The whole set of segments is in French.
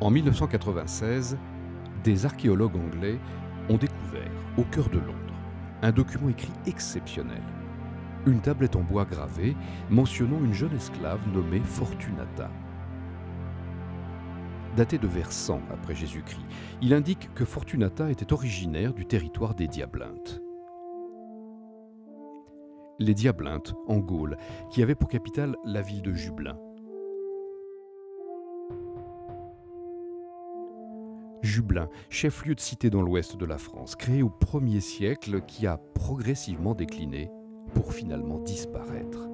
En 1996, des archéologues anglais ont découvert, au cœur de Londres, un document écrit exceptionnel. Une tablette en bois gravée mentionnant une jeune esclave nommée Fortunata. Daté de vers 100 après Jésus-Christ, il indique que Fortunata était originaire du territoire des Diablintes. Les Diablintes, en Gaule, qui avaient pour capitale la ville de Jublain. Jublain, chef-lieu de cité dans l'ouest de la France, créé au 1er siècle, qui a progressivement décliné pour finalement disparaître.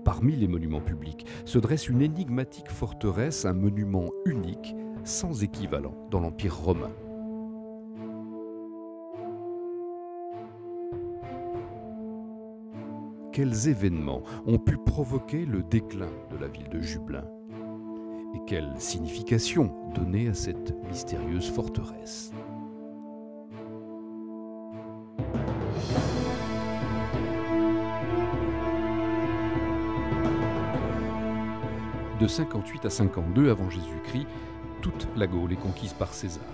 Parmi les monuments publics se dresse une énigmatique forteresse, un monument unique, sans équivalent dans l'Empire romain. Quels événements ont pu provoquer le déclin de la ville de Jublain? Et quelle signification donner à cette mystérieuse forteresse? De 58 à 52 avant Jésus-Christ, toute la Gaule est conquise par César.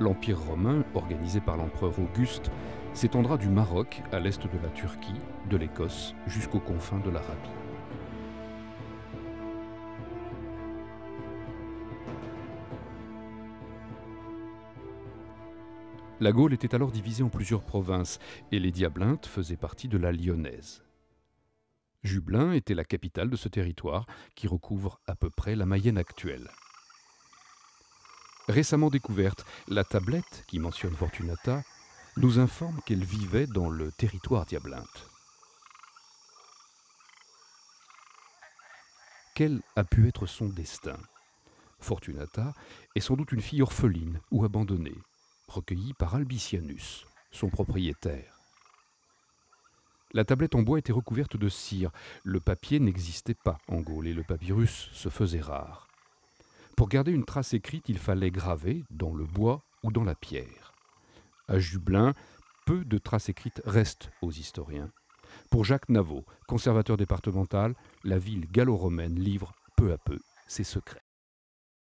L'Empire romain, organisé par l'empereur Auguste, s'étendra du Maroc à l'est de la Turquie, de l'Écosse jusqu'aux confins de l'Arabie. La Gaule était alors divisée en plusieurs provinces et les Diablintes faisaient partie de la Lyonnaise. Jublain était la capitale de ce territoire qui recouvre à peu près la Mayenne actuelle. Récemment découverte, la tablette qui mentionne Fortunata nous informe qu'elle vivait dans le territoire diablinte. Quel a pu être son destin? Fortunata est sans doute une fille orpheline ou abandonnée, recueillie par Albicianus, son propriétaire. La tablette en bois était recouverte de cire. Le papier n'existait pas en Gaule et le papyrus se faisait rare. Pour garder une trace écrite, il fallait graver dans le bois ou dans la pierre. À Jublain, peu de traces écrites restent aux historiens. Pour Jacques Navot, conservateur départemental, la ville gallo-romaine livre peu à peu ses secrets.